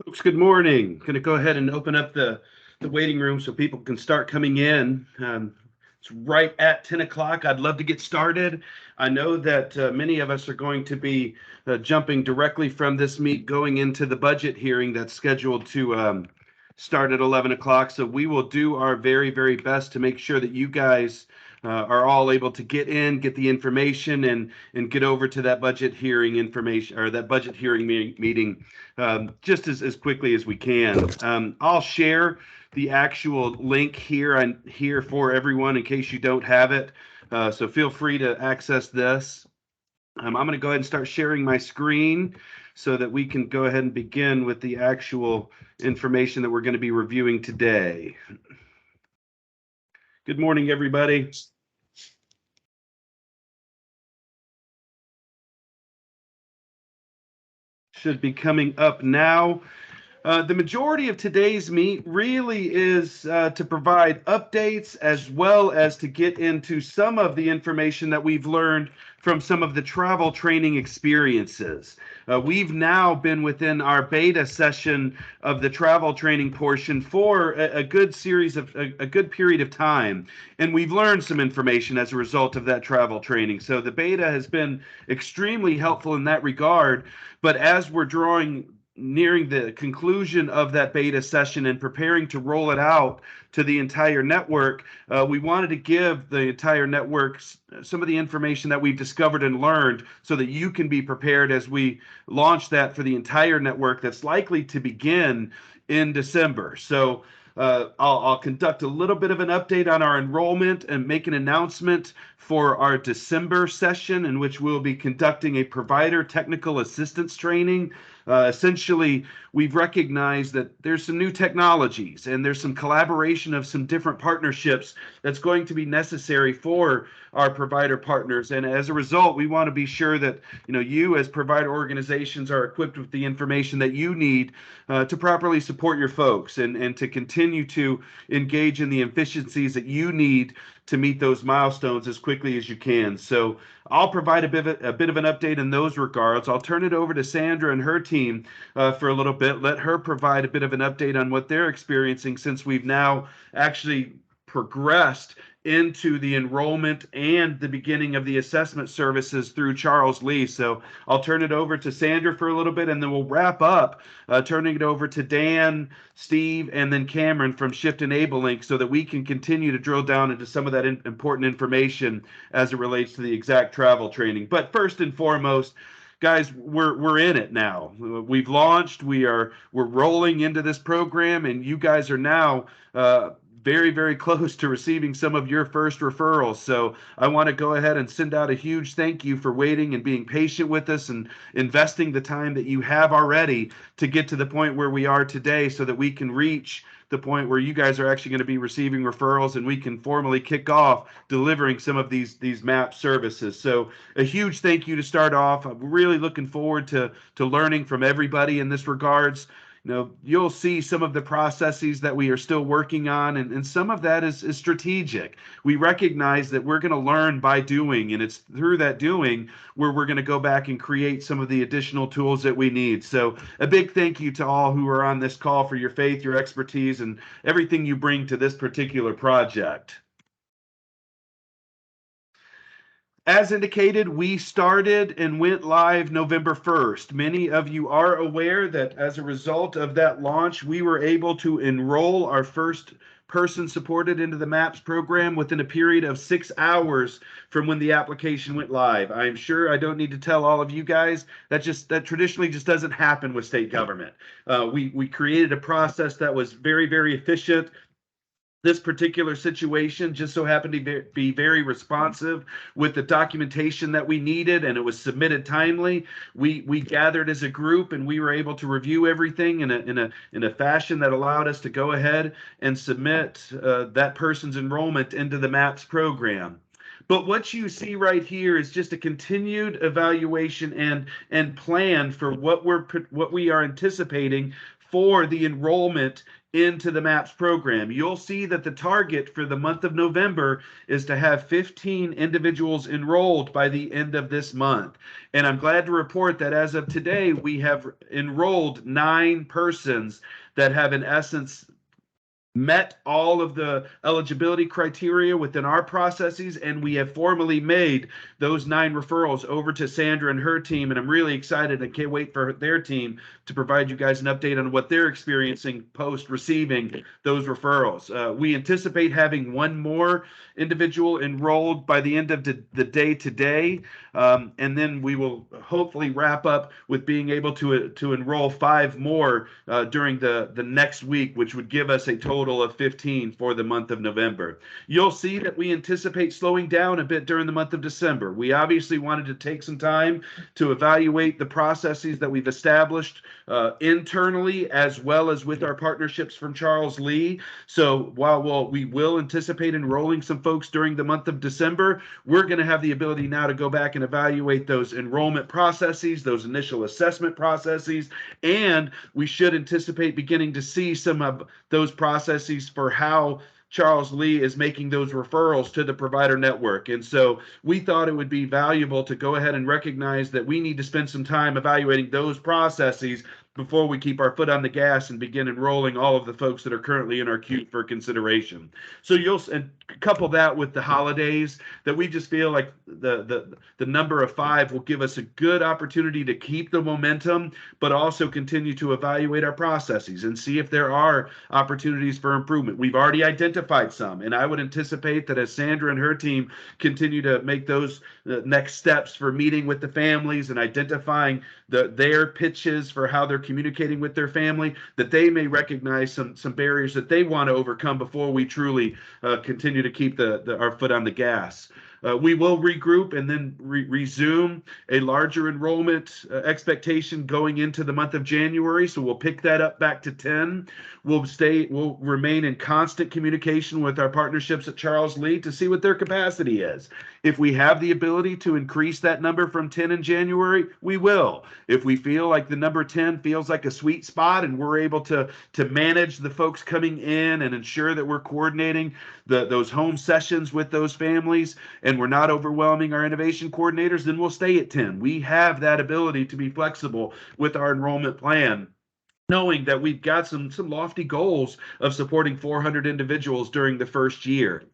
Folks, good morning. Going to go ahead and open up the waiting room so people can start coming in. It's right at 10 o'clock. I'd love to get started. I know that many of us are going to be jumping directly from this meet going into the budget hearing that's scheduled to start at 11 o'clock. So we will do our very, very best to make sure that you guys are all able to get in, get the information, and get over to that budget hearing information or that budget hearing meeting just as quickly as we can. I'll share the actual link here for everyone in case you don't have it. So feel free to access this. I'm going to go ahead and start sharing my screen so that we can go ahead and begin with the actual information that we're going to be reviewing today. Good morning, everybody. Should be coming up now. The majority of today's meet really is to provide updates as well as to get into some of the information that we've learned from some of the travel training experiences. We've now been within our beta session of the travel training portion for a good series of a good period of time, and we've learned some information as a result of that travel training. So the beta has been extremely helpful in that regard. But as we're nearing the conclusion of that beta session and preparing to roll it out to the entire network, we wanted to give the entire network some of the information that we've discovered and learned so that you can be prepared as we launch that for the entire network that's likely to begin in December. So I'll conduct a little bit of an update on our enrollment and make an announcement for our December session in which we'll be conducting a provider technical assistance training. Essentially, we've recognized that there's some new technologies and there's some collaboration of some different partnerships that's going to be necessary for our provider partners. And as a result, we want to be sure that you as provider organizations are equipped with the information that you need to properly support your folks and to continue to engage in the efficiencies that you need to meet those milestones as quickly as you can. So I'll provide a bit of an update in those regards. I'll turn it over to Sandra and her team for a little bit. Let her provide a bit of an update on what they're experiencing since we've now actually progressed into the enrollment and the beginning of the assessment services through Charles Lee. So I'll turn it over to Sandra for a little bit, and then we'll wrap up turning it over to Dan, Steve, and then Cameron from Shift Enabling so that we can continue to drill down into some of that important information as it relates to the exact travel training. But first and foremost, guys, we're in it now. We've launched. We're rolling into this program, and you guys are now very, very close to receiving some of your first referrals. So I want to go ahead and send out a huge thank you for waiting and being patient with us and investing the time that you have already to get to the point where we are today so that we can reach the point where you guys are actually going to be receiving referrals and we can formally kick off delivering some of these MAP services. So a huge thank you to start off. I'm really looking forward to learning from everybody in this regards. You'll see some of the processes that we are still working on, and some of that is strategic. We recognize that we're going to learn by doing, and it's through that doing where we're going to go back and create some of the additional tools that we need. So a big thank you to all who are on this call for your faith, your expertise, and everything you bring to this particular project. As indicated, we started and went live November 1st. Many of you are aware that as a result of that launch, we were able to enroll our first person supported into the MAPS program within a period of 6 hours from when the application went live. I'm sure I don't need to tell all of you guys that traditionally just doesn't happen with state government. We created a process that was very, very efficient. This particular situation just so happened to be very responsive with the documentation that we needed, and it was submitted timely. We gathered as a group, and we were able to review everything in a fashion that allowed us to go ahead and submit that person's enrollment into the MAPS program. But what you see right here is just a continued evaluation and plan for what we are anticipating for the enrollment into the MAPS program. You'll see that the target for the month of November is to have 15 individuals enrolled by the end of this month. And I'm glad to report that as of today, we have enrolled 9 persons that have, in essence, met all of the eligibility criteria within our processes, and we have formally made those 9 referrals over to Sandra and her team. And I'm really excited and can't wait for their team to provide you guys an update on what they're experiencing post receiving those referrals. We anticipate having 1 more individual enrolled by the end of the day today, and then we will hopefully wrap up with being able to enroll 5 more during the next week, which would give us a total of 15 for the month of November. You'll see that we anticipate slowing down a bit during the month of December. We obviously wanted to take some time to evaluate the processes that we've established internally, as well as with our partnerships from Charles Lee. So while we will anticipate enrolling some folks during the month of December, we're going to have the ability now to go back and evaluate those enrollment processes, those initial assessment processes, and we should anticipate beginning to see some of those processes for how Charles Lee is making those referrals to the provider network. And so we thought it would be valuable to go ahead and recognize that we need to spend some time evaluating those processes before we keep our foot on the gas and begin enrolling all of the folks that are currently in our queue for consideration. So you'll couple that with the holidays, that we just feel like the number of 5 will give us a good opportunity to keep the momentum, but also continue to evaluate our processes and see if there are opportunities for improvement. We've already identified some, and I would anticipate that as Sandra and her team continue to make those next steps for meeting with the families and identifying their pitches for how they're communicating with their family, that they may recognize some barriers that they want to overcome before we truly continue to keep our foot on the gas. We will regroup and then resume a larger enrollment expectation going into the month of January. So we'll pick that up back to 10. We'll remain in constant communication with our partnerships at Charles Lee to see what their capacity is. If we have the ability to increase that number from 10 in January, we will. If we feel like the number 10 feels like a sweet spot and we're able to manage the folks coming in and ensure that we're coordinating those home sessions with those families, and we're not overwhelming our innovation coordinators, then we'll stay at 10. We have that ability to be flexible with our enrollment plan, knowing that we've got some lofty goals of supporting 400 individuals during the first year.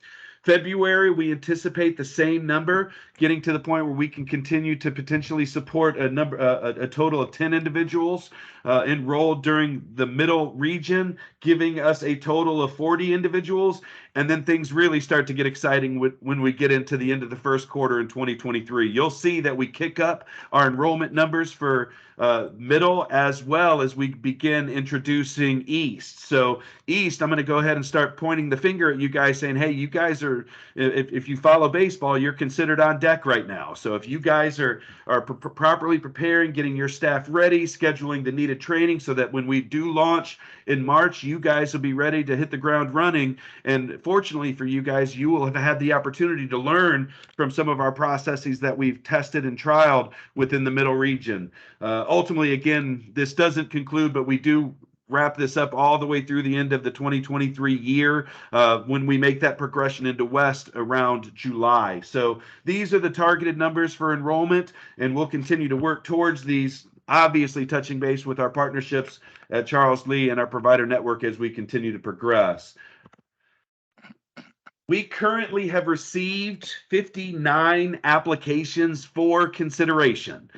February, we anticipate the same number, getting to the point where we can continue to potentially support a total of 10 individuals enrolled during the middle region, giving us a total of 40 individuals. And then things really start to get exciting when we get into the end of the first quarter in 2023. You'll see that we kick up our enrollment numbers for middle, as well as we begin introducing East. So East, I'm going to go ahead and start pointing the finger at you guys, saying, hey, you guys are, if you follow baseball, you're considered on deck right now. So if you guys are properly preparing, getting your staff ready, scheduling the needed training so that when we do launch in March, you guys will be ready to hit the ground running. And fortunately for you guys, you will have had the opportunity to learn from some of our processes that we've tested and trialed within the middle region. Ultimately, again, this doesn't conclude, but we do wrap this up all the way through the end of the 2023 year when we make that progression into West around July. So these are the targeted numbers for enrollment, and we'll continue to work towards these, obviously touching base with our partnerships at Charles Lee and our provider network as we continue to progress. We currently have received 59 applications for consideration.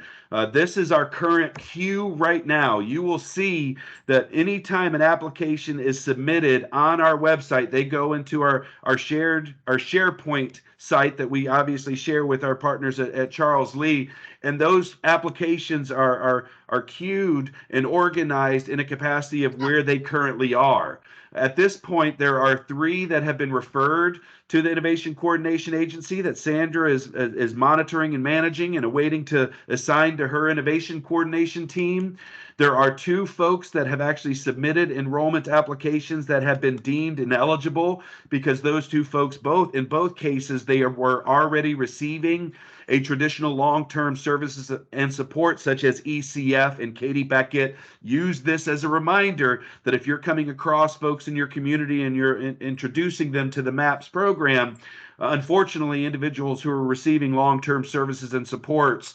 This is our current queue right now. You will see that anytime an application is submitted on our website, they go into our SharePoint site that we obviously share with our partners at Charles Lee, and those applications are queued and organized in a capacity of where they currently are. At this point, there are 3 that have been referred to the Innovation Coordination Agency that Sandra is monitoring and managing and awaiting to assign to her innovation coordination team. There are 2 folks that have actually submitted enrollment applications that have been deemed ineligible because those 2 folks, in both cases, were already receiving a traditional long-term services and support such as ECF. And Katie Beckett, use this as a reminder that if you're coming across folks in your community and you're introducing them to the MAPS program, unfortunately, individuals who are receiving long-term services and supports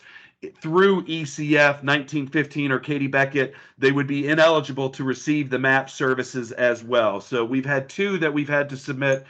through ECF 1915 or Katie Beckett, they would be ineligible to receive the MAP services as well. So we've had 2 that we've had to submit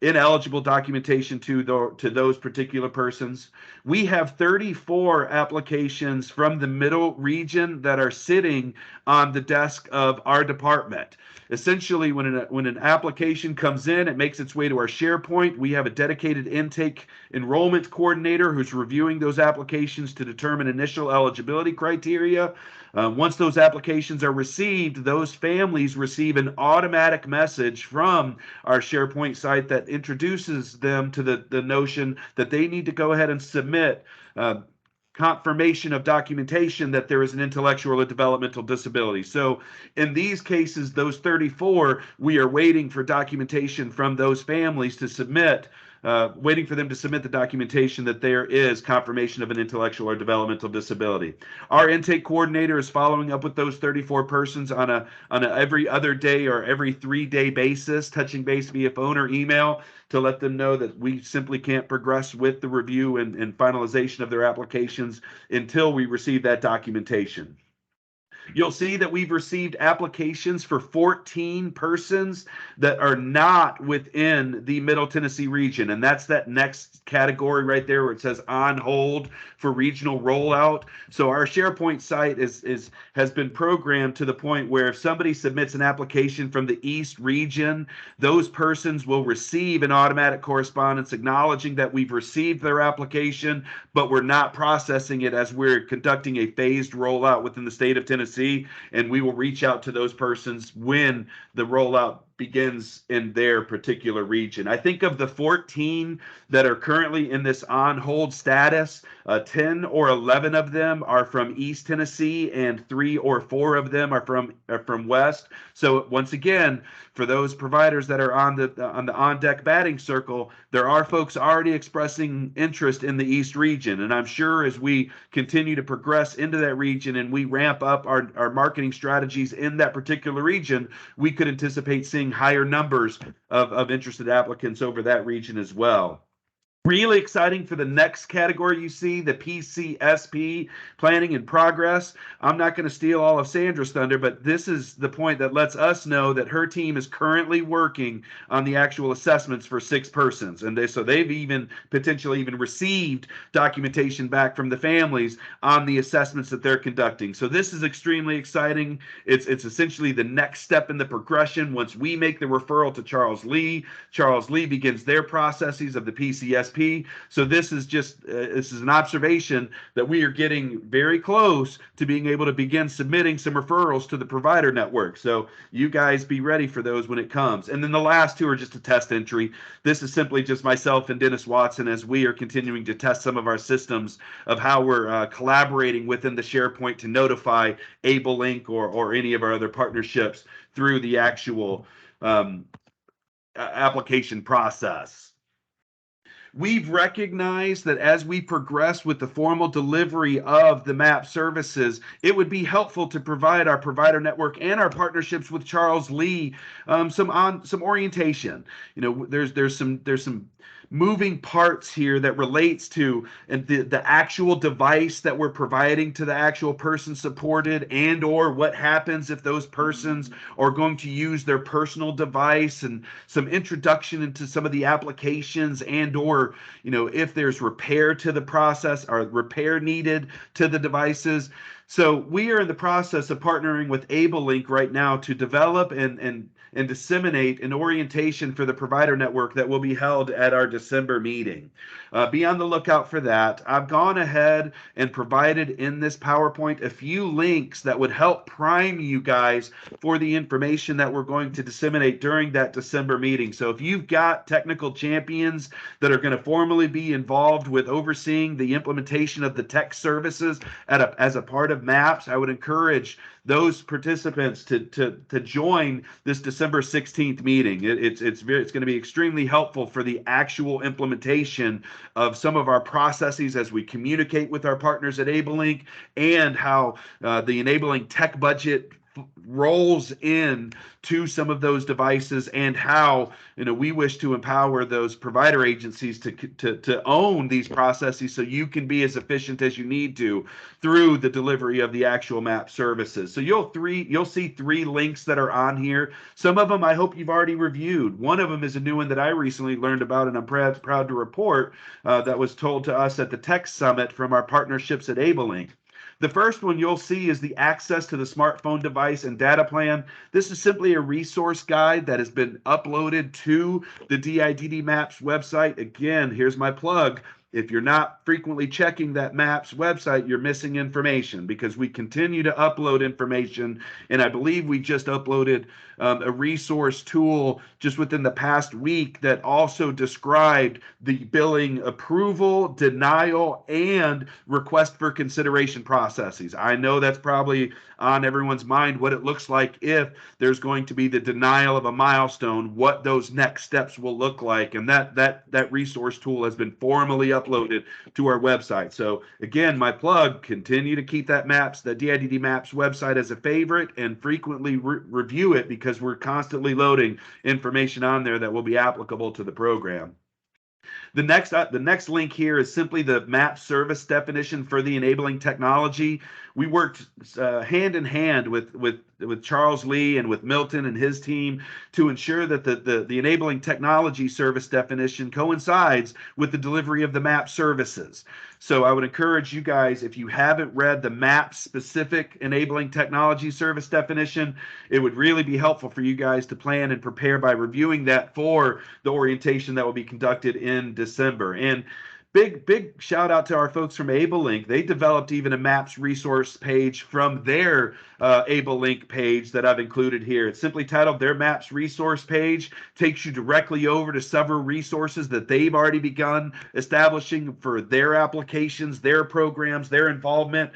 ineligible documentation to those particular persons. We have 34 applications from the middle region that are sitting on the desk of our department. Essentially, when an application comes in, it makes its way to our SharePoint. We have a dedicated intake enrollment coordinator who's reviewing those applications to determine initial eligibility criteria. Once those applications are received, those families receive an automatic message from our SharePoint site that introduces them to the notion that they need to go ahead and submit confirmation of documentation that there is an intellectual or developmental disability. So in these cases, those 34, we are waiting for documentation from those families to submit, waiting for them to submit the documentation that there is confirmation of an intellectual or developmental disability. Our intake coordinator is following up with those 34 persons on a every other day or every 3-day basis, touching base via phone or email to let them know that we simply can't progress with the review and finalization of their applications until we receive that documentation. You'll see that we've received applications for 14 persons that are not within the Middle Tennessee region. And that's that next category right there where it says on hold for regional rollout. So our SharePoint site has been programmed to the point where if somebody submits an application from the East region, those persons will receive an automatic correspondence acknowledging that we've received their application, but we're not processing it as we're conducting a phased rollout within the state of Tennessee. And we will reach out to those persons when the rollout begins in their particular region. I think of the 14 that are currently in this on hold status, 10 or 11 of them are from East Tennessee and 3 or 4 of them are from West. So once again, for those providers that are on the on deck batting circle, there are folks already expressing interest in the East region. And I'm sure as we continue to progress into that region and we ramp up our marketing strategies in that particular region, we could anticipate seeing higher numbers of interested applicants over that region as well. Really exciting for the next category you see, the PCSP, planning in progress. I'm not going to steal all of Sandra's thunder, but this is the point that lets us know that her team is currently working on the actual assessments for 6 persons. And they've even potentially even received documentation back from the families on the assessments that they're conducting. So this is extremely exciting. It's essentially the next step in the progression. Once we make the referral to Charles Lee begins their processes of the PCSP. So this is an observation that we are getting very close to being able to begin submitting some referrals to the provider network. So you guys be ready for those when it comes. And then the last 2 are just a test entry. This is simply just myself and Dennis Watson as we are continuing to test some of our systems of how we're collaborating within the SharePoint to notify AbleLink or any of our other partnerships through the actual application process. We've recognized that as we progress with the formal delivery of the MAP services, it would be helpful to provide our provider network and our partnerships with Charles Lee some orientation. You know, there's some moving parts here that relates to the actual device that we're providing to the actual person supported, and or what happens if those persons are going to use their personal device, and some introduction into some of the applications, and or if there's repair to the process or repair needed to the devices. So we are in the process of partnering with AbleLink right now to develop and disseminate an orientation for the provider network that will be held at our December meeting. Be on the lookout for that. I've gone ahead and provided in this PowerPoint a few links that would help prime you guys for the information that we're going to disseminate during that December meeting. So if you've got technical champions that are going to formally be involved with overseeing the implementation of the tech services as a part of of MAPS, I would encourage those participants to join this December 16th meeting. It's going to be extremely helpful for the actual implementation of some of our processes as we communicate with our partners at AbleLink, and how the enabling tech budget rolls in to some of those devices, and how we wish to empower those provider agencies to own these processes so you can be as efficient as you need to through the delivery of the actual MAP services. So you'll see 3 links that are on here. Some of them I hope you've already reviewed. One of them is a new one that I recently learned about, and I'm proud to report that was told to us at the Tech Summit from our partnerships at AbleLink. The first one you'll see is the access to the smartphone device and data plan. This is simply a resource guide that has been uploaded to the DIDD Maps website. Again, here's my plug. If you're not frequently checking that MAPS website, you're missing information, because we continue to upload information. And I believe we just uploaded a resource tool just within the past week that also described the billing approval, denial, and request for consideration processes. I know that's probably on everyone's mind, what it looks like if there's going to be the denial of a milestone, what those next steps will look like. And that resource tool has been formally uploaded to our website. So again, my plug, continue to keep that DIDD Maps website as a favorite, and frequently review it, because we're constantly loading information on there that will be applicable to the program. The next link here is simply the MAP service definition for the enabling technology. We worked hand in hand with Charles Lee and with Milton and his team to ensure that the enabling technology service definition coincides with the delivery of the MAP services. So I would encourage you guys, if you haven't read the MAP specific enabling technology service definition, it would really be helpful for you guys to plan and prepare by reviewing that for the orientation that will be conducted in December. And big shout out to our folks from AbleLink. They developed even a MAPS resource page from their AbleLink page that I've included here. It's simply titled their MAPS resource page. Takes you directly over to several resources that they've already begun establishing for their applications, their programs, their involvement.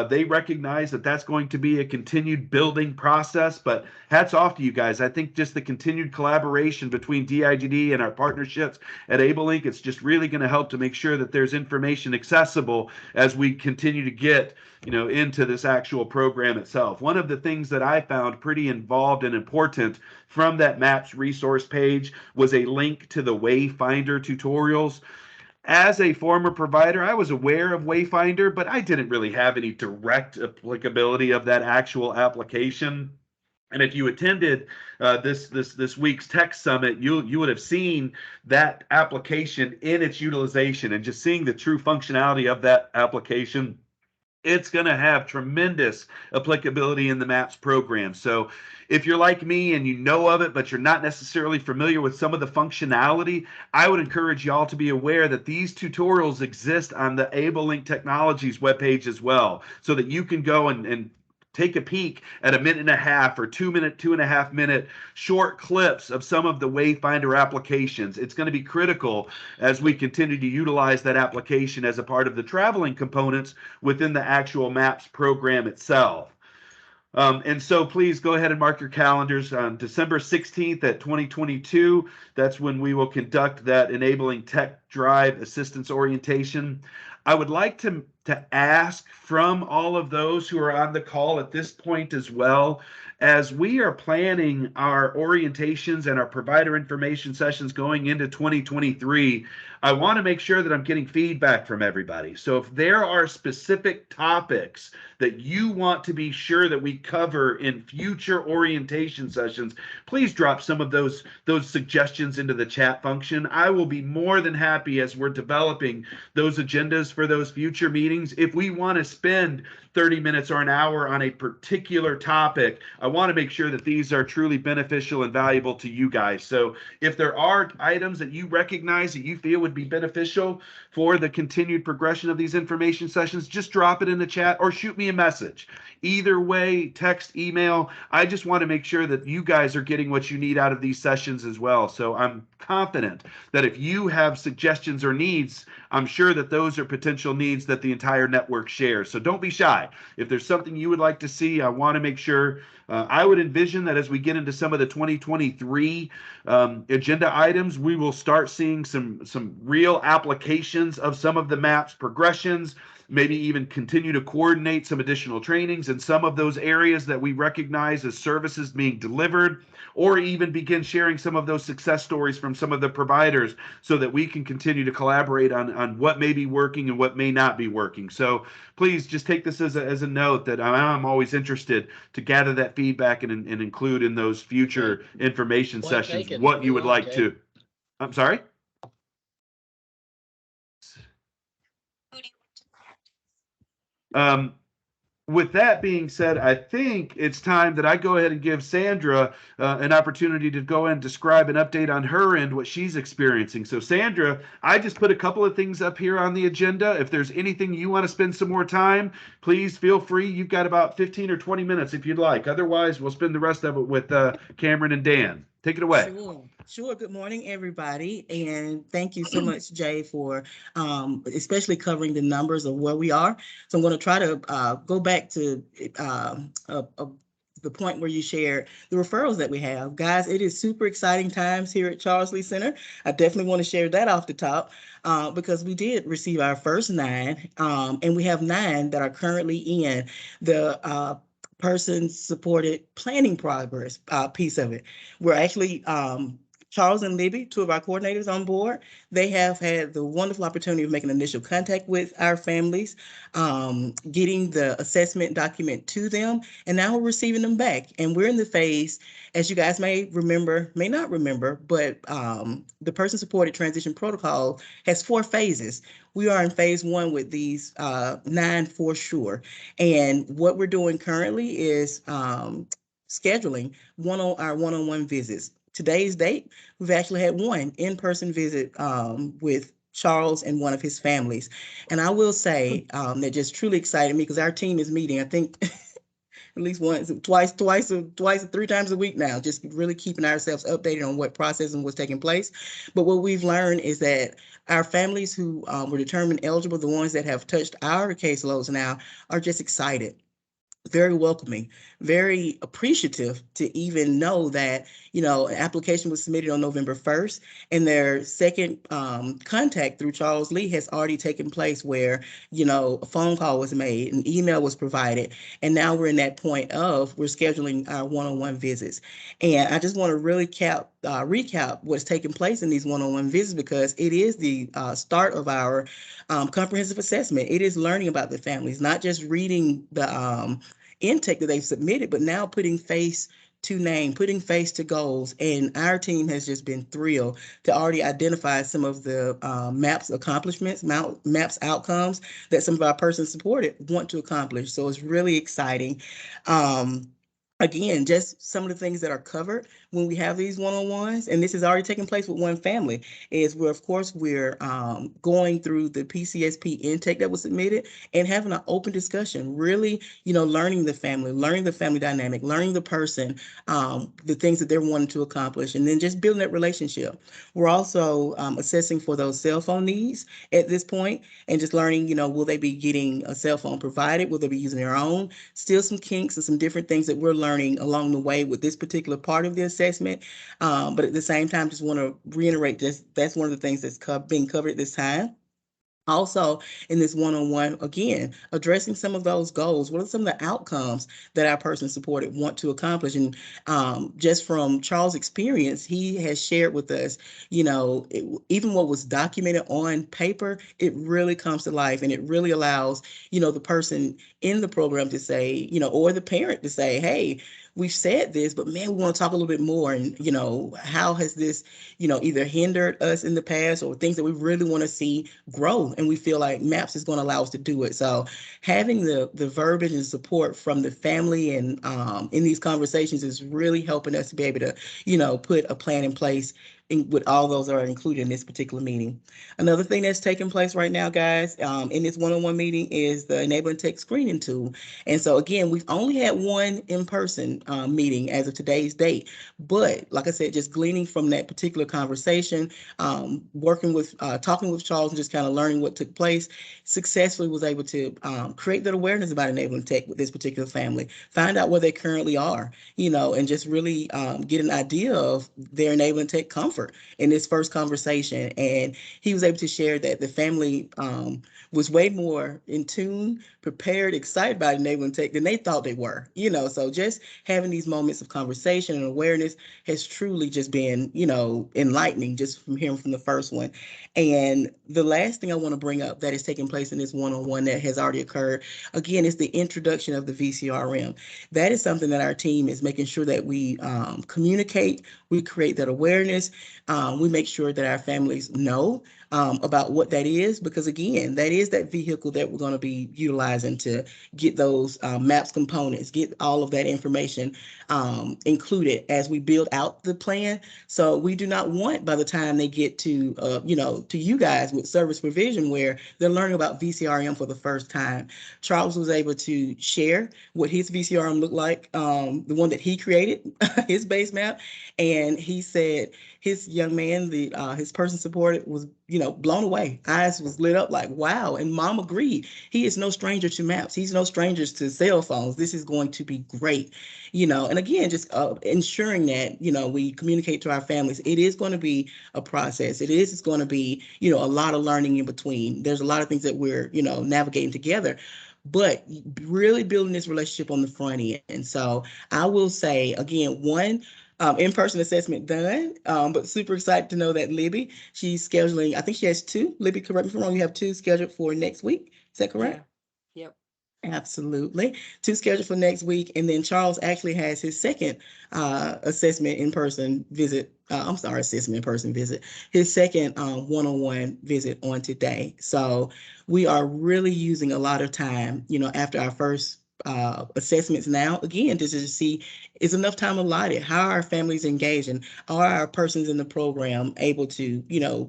They recognize that that's going to be a continued building process, but hats off to you guys. I think just the continued collaboration between DIDD and our partnerships at AbleLink, it's just really going to help to make sure that there's information accessible as we continue to get into this actual program itself. One of the things that I found pretty involved and important from that MAPS resource page was a link to the Wayfinder tutorials. As a former provider, I was aware of Wayfinder, but I didn't really have any direct applicability of that actual application. And if you attended this week's Tech Summit, you would have seen that application in its utilization, and just seeing the true functionality of that application. It's going to have tremendous applicability in the MAPS program. So if you're like me and you know of it, but you're not necessarily familiar with some of the functionality, I would encourage y'all to be aware that these tutorials exist on the AbleLink Technologies webpage as well, so that you can go and take a peek at a 1.5 or 2.5 minute short clips of some of the Wayfinder applications. It's going to be critical as we continue to utilize that application as a part of the traveling components within the actual MAPS program itself. And so please go ahead and mark your calendars on December 16th at 2022. That's when we will conduct that Enabling Tech Drive Assistance Orientation. I would like to ask from all of those who are on the call at this point as well, as we are planning our orientations and our provider information sessions going into 2023, I want to make sure that I'm getting feedback from everybody. So if there are specific topics that you want to be sure that we cover in future orientation sessions, please drop some of those suggestions into the chat function. I will be more than happy, as we're developing those agendas for those future meetings. If we want to spend 30 minutes or an hour on a particular topic, I want to make sure that these are truly beneficial and valuable to you guys. So if there are items that you recognize that you feel would be beneficial for the continued progression of these information sessions, just drop it in the chat or shoot me a message. Either way, text, email, I just want to make sure that you guys are getting what you need out of these sessions as well. So I'm confident that if you have suggestions or needs, I'm sure that those are potential needs that the entire network shares. So don't be shy. If there's something you would like to see, I want to make sure. I would envision that as we get into some of the 2023 agenda items, we will start seeing some real applications of some of the maps progressions, maybe even continue to coordinate some additional trainings in some of those areas that we recognize as services being delivered, or even begin sharing some of those success stories from some of the providers so that we can continue to collaborate on what may be working and what may not be working. So please just take this as a note that I'm always interested to gather that feedback and include in those future information sessions what you would like to. I'm sorry? With that being said, I think it's time that I go ahead and give Sandra an opportunity to go and describe an update on her end, what she's experiencing. So, Sandra, I just put a couple of things up here on the agenda. If there's anything you want to spend some more time, please feel free. You've got about 15 or 20 minutes if you'd like. Otherwise, we'll spend the rest of it with Cameron and Dan. Take it away. Sure. Good morning, everybody. And thank you so much, Jay, for especially covering the numbers of where we are. So I'm going to try to go back to the point where you shared the referrals that we have. Guys, it is super exciting times here at Charles Lee Center. I definitely want to share that off the top because we did receive our first 9, and we have 9 that are currently in the person-supported planning progress piece of it. We're actually Charles and Libby, 2 of our coordinators on board, they have had the wonderful opportunity of making initial contact with our families, getting the assessment document to them, and now we're receiving them back. And we're in the phase, as you guys may remember, may not remember, but the person-supported transition protocol has 4 phases. We are in phase 1 with these 9 for sure. And what we're doing currently is scheduling our one-on-one visits. Today's date, we've actually had 1 in-person visit with Charles and one of his families. And I will say that just truly excited me because our team is meeting, I think, at least twice or 3 times a week now, just really keeping ourselves updated on what process and what's taking place. But what we've learned is that our families who were determined eligible, the ones that have touched our caseloads now, are just excited. Very welcoming, very appreciative to even know that, an application was submitted on November 1st and their second contact through Charles Lee has already taken place where, a phone call was made, an email was provided, and now we're in that point of we're scheduling our one-on-one visits. And I just want to really recap what's taking place in these one-on-one visits because it is the start of our comprehensive assessment. It is learning about the families, not just reading the intake that they've submitted, but now putting face to name, putting face to goals. And our team has just been thrilled to already identify some of the MAPS accomplishments, MAPS outcomes that some of our persons supported want to accomplish. So it's really exciting. Again, just some of the things that are covered when we have these one-on-ones, and this is already taking place with one family, is we're going through the PCSP intake that was submitted and having an open discussion, really, learning the family dynamic, learning the person, the things that they're wanting to accomplish, and then just building that relationship. We're also assessing for those cell phone needs at this point and just learning, will they be getting a cell phone provided? Will they be using their own? Still some kinks and some different things that we're learning along the way with this particular part of the assessment. But at the same time, just want to reiterate that's one of the things that's being covered at this time. Also, in this one-on-one, again, addressing some of those goals. What are some of the outcomes that our person supported want to accomplish? And just from Charles' experience, he has shared with us, even what was documented on paper, it really comes to life and it really allows, the person in the program to say, or the parent to say, hey, we've said this, but man, we want to talk a little bit more. And, how has this, either hindered us in the past or things that we really want to see grow? And we feel like MAPS is going to allow us to do it. So having the verbiage and support from the family and in these conversations is really helping us to be able to, put a plan in place with all those are included in this particular meeting. Another thing that's taking place right now, guys, in this one-on-one meeting is the Enabling Tech screening tool. And so again, we've only had one in-person meeting as of today's date. But like I said, just gleaning from that particular conversation, working with, talking with Charles and just kind of learning what took place, successfully was able to create that awareness about enabling tech with this particular family, find out where they currently are, and just really get an idea of their enabling tech comfort in this first conversation. And he was able to share that the family was way more in tune, prepared, excited about enabling tech than they thought they were, so just having these moments of conversation and awareness has truly just been, enlightening just from hearing from the first one. And the last thing I want to bring up that is taking place in this one-on-one that has already occurred, again, is the introduction of the VCRM. That is something that our team is making sure that we communicate, we create that awareness, we make sure that our families know about what that is, because again, that is that vehicle that we're going to be utilizing to get those MAPS components, get all of that information included as we build out the plan. So we do not want, by the time they get to, to you guys with service provision, where they're learning about VCRM for the first time. Charles was able to share what his VCRM looked like, the one that he created, his base map, and he said his young man, his person supported, was blown away. Eyes was lit up like, wow. And mom agreed. He is no stranger to maps. He's no stranger to cell phones. This is going to be great. And again, just ensuring that, we communicate to our families. It is going to be a process. It's going to be, a lot of learning in between. There's a lot of things that we're, navigating together, but really building this relationship on the front end. And so I will say, again, one, in-person assessment done, but super excited to know that Libby, she's scheduling, I think she has two. Libby, correct me if I'm wrong, you have two scheduled for next week. Is that correct? Yeah. Yep. Absolutely. Two scheduled for next week. And then Charles actually has his second assessment in-person visit. Assessment in-person visit. His second one-on-one visit on today. So we are really using a lot of time, after our first assessments now, again, just to see, is enough time allotted? How are our families engaged, and are our persons in the program able to,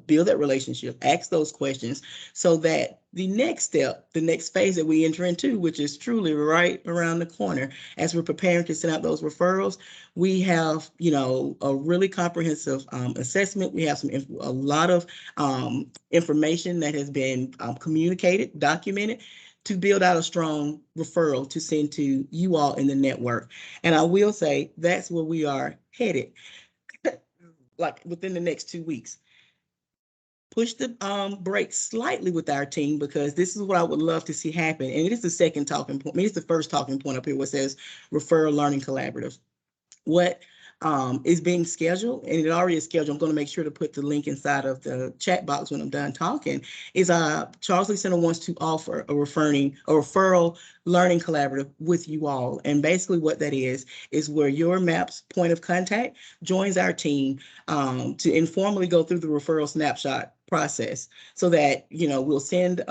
build that relationship, ask those questions, so that the next step, the next phase that we enter into, which is truly right around the corner, as we're preparing to send out those referrals, we have, a really comprehensive assessment. We have a lot of information that has been communicated, documented, to build out a strong referral to send to you all in the network. And I will say that's where we are headed, like within the next 2 weeks. Push the brakes slightly with our team, because this is what I would love to see happen. And it is the second talking point. I mean, it's the first talking point up here where it says Referral Learning Collaborative. What is being scheduled, and it already is scheduled. I'm going to make sure to put the link inside of the chat box when I'm done talking, is Charles Lee Center wants to offer a referral learning collaborative with you all. And basically what that is where your MAPS point of contact joins our team to informally go through the referral snapshot process, so that, we'll send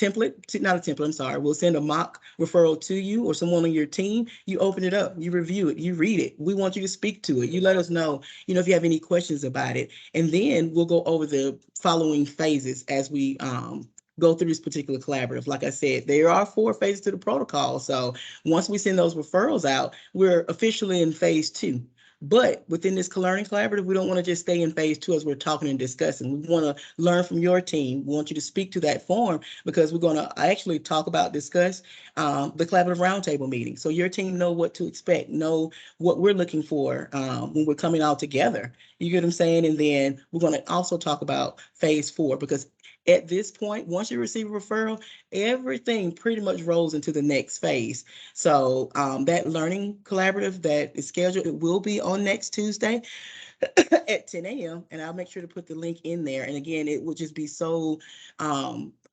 we'll send a mock referral to you or someone on your team. You open it up, you review it, you read it. We want you to speak to it. You let us know, if you have any questions about it. And then we'll go over the following phases as we go through this particular collaborative. Like I said, there are 4 phases to the protocol. So once we send those referrals out, we're officially in phase 2. But within this learning collaborative, we don't want to just stay in phase 2 as we're talking and discussing. We want to learn from your team. We want you to speak to that forum, because we're going to actually discuss the collaborative roundtable meeting. So your team know what to expect, know what we're looking for when we're coming all together. You get what I'm saying? And then we're going to also talk about phase 4, because at this point, once you receive a referral, everything pretty much rolls into the next phase. So that learning collaborative that is scheduled, it will be on next Tuesday at 10 a.m. And I'll make sure to put the link in there. And again, it will just be so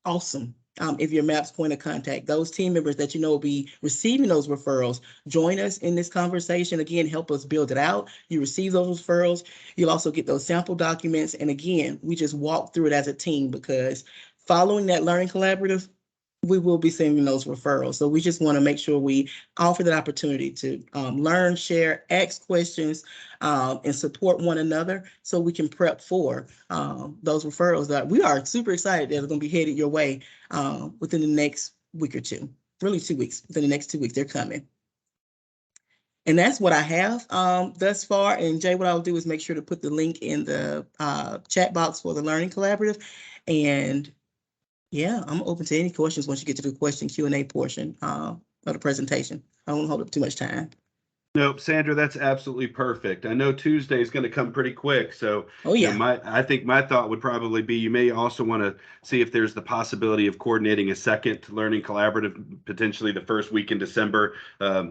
awesome. If your MAPS point of contact, those team members that will be receiving those referrals, join us in this conversation. Again, help us build it out. You receive those referrals. You'll also get those sample documents. And again, we just walk through it as a team, because following that learning collaborative, we will be sending those referrals. So we just want to make sure we offer that opportunity to learn, share, ask questions, and support one another so we can prep for those referrals that we are super excited that are going to be headed your way within the next week or two. Really 2 weeks. Within the next 2 weeks, they're coming. And that's what I have thus far. And Jay, what I'll do is make sure to put the link in the chat box for the Learning Collaborative. And yeah, I'm open to any questions once you get to the question Q&A portion of the presentation. I don't want to hold up too much time. Nope, Sandra, that's absolutely perfect. I know Tuesday is going to come pretty quick, so Oh yeah. I think my thought would probably be you may also want to see if there's the possibility of coordinating a second learning collaborative, potentially the first week in December,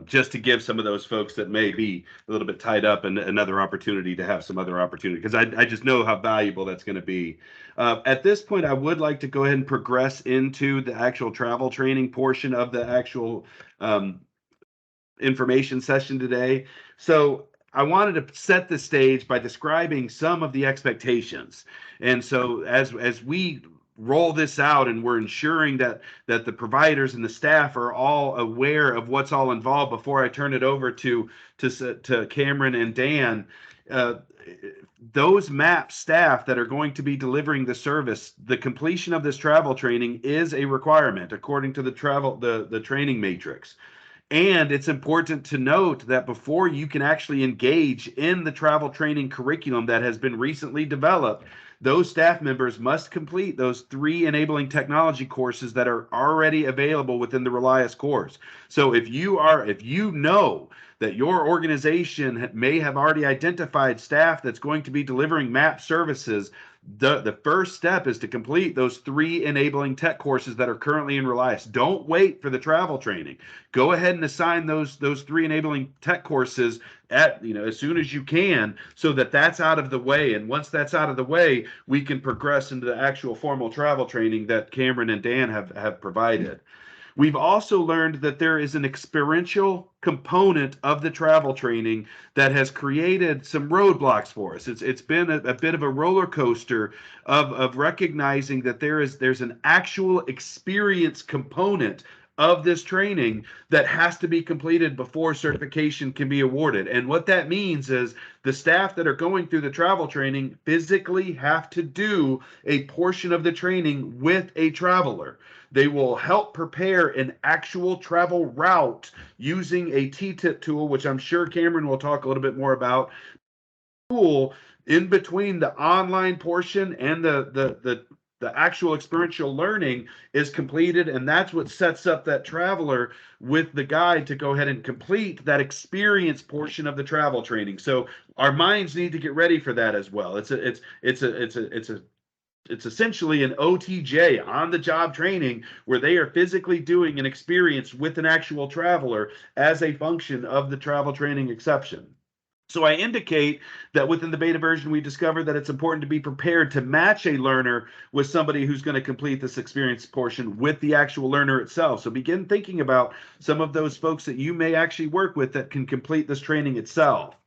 just to give some of those folks that may be a little bit tied up and another opportunity to have some other opportunity, because I just know how valuable that's going to be. At this point, I would like to go ahead and progress into the actual travel training portion of the actual information session today. So I wanted to set the stage by describing some of the expectations. And so as we roll this out and we're ensuring that the providers and the staff are all aware of what's all involved before I turn it over to Cameron and Dan, uh, those MAP staff that are going to be delivering the service, the completion of this travel training is a requirement according to the training matrix. And it's important to note that before you can actually engage in the travel training curriculum that has been recently developed, those staff members must complete those 3 enabling technology courses that are already available within the Relias course. So if you know that your organization may have already identified staff that's going to be delivering MAP services, the first step is to complete those 3 enabling tech courses that are currently in Relias. Don't wait for the travel training. Go ahead and assign those 3 enabling tech courses at as soon as you can, so that that's out of the way. And once that's out of the way, we can progress into the actual formal travel training that Cameron and Dan have provided. We've also learned that there is an experiential component of the travel training that has created some roadblocks for us. It's been a bit of a roller coaster of recognizing that there's an actual experience component of this training that has to be completed before certification can be awarded. And what that means is the staff that are going through the travel training physically have to do a portion of the training with a traveler. They will help prepare an actual travel route using a T-tip tool, which I'm sure Cameron will talk a little bit more about. Tool in between the online portion and the actual experiential learning is completed, and that's what sets up that traveler with the guide to go ahead and complete that experience portion of the travel training. So our minds need to get ready for that as well. It's essentially an OTJ, on the job training, where they are physically doing an experience with an actual traveler as a function of the travel training exception. So I indicate that within the beta version, we discovered that it's important to be prepared to match a learner with somebody who's going to complete this experience portion with the actual learner itself. So begin thinking about some of those folks that you may actually work with that can complete this training itself.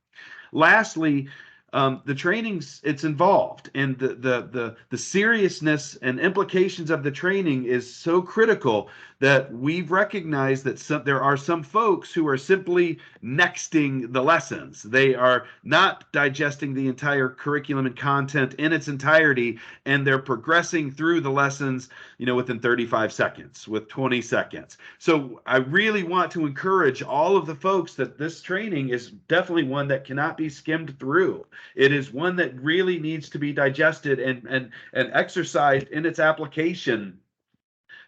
Lastly, the training's it's involved, and the seriousness and implications of the training is so critical that we've recognized that there are some folks who are simply nexting the lessons. They are not digesting the entire curriculum and content in its entirety, and they're progressing through the lessons, within 35 seconds, with 20 seconds. So I really want to encourage all of the folks that this training is definitely one that cannot be skimmed through. It is one that really needs to be digested and exercised in its application,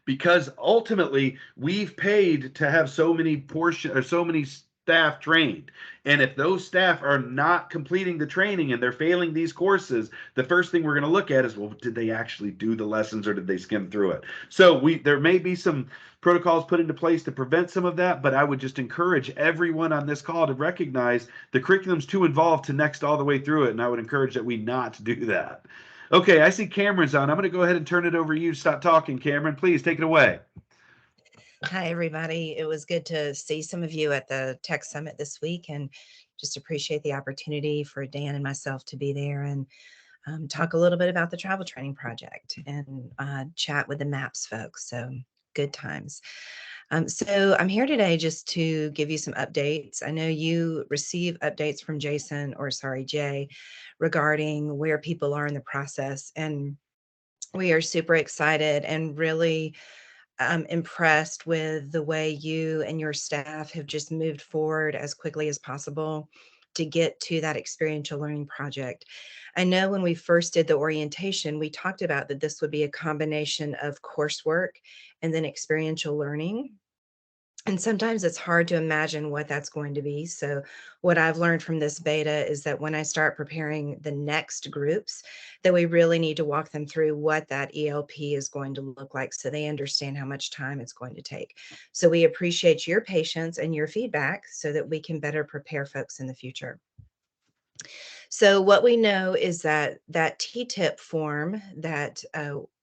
because ultimately we've paid to have so many staff trained. And if those staff are not completing the training and they're failing these courses, the first thing we're going to look at is, well, did they actually do the lessons or did they skim through it? So there may be some protocols put into place to prevent some of that, but I would just encourage everyone on this call to recognize the curriculum's too involved to next all the way through it, and I would encourage that we not do that. Okay, I see Cameron's on. I'm going to go ahead and turn it over to you. Stop talking, Cameron. Please take it away. Hi, everybody. It was good to see some of you at the Tech Summit this week, and just appreciate the opportunity for Dan and myself to be there and talk a little bit about the travel training project and chat with the MAPS folks. So good times. So I'm here today just to give you some updates. I know you receive updates from Jay, regarding where people are in the process. And we are super excited and really impressed with the way you and your staff have just moved forward as quickly as possible to get to that experiential learning project. I know when we first did the orientation, we talked about that this would be a combination of coursework and then experiential learning. And sometimes it's hard to imagine what that's going to be. So what I've learned from this beta is that when I start preparing the next groups, that we really need to walk them through what that ELP is going to look like so they understand how much time it's going to take. So we appreciate your patience and your feedback so that we can better prepare folks in the future. So what we know is that that TTIP form that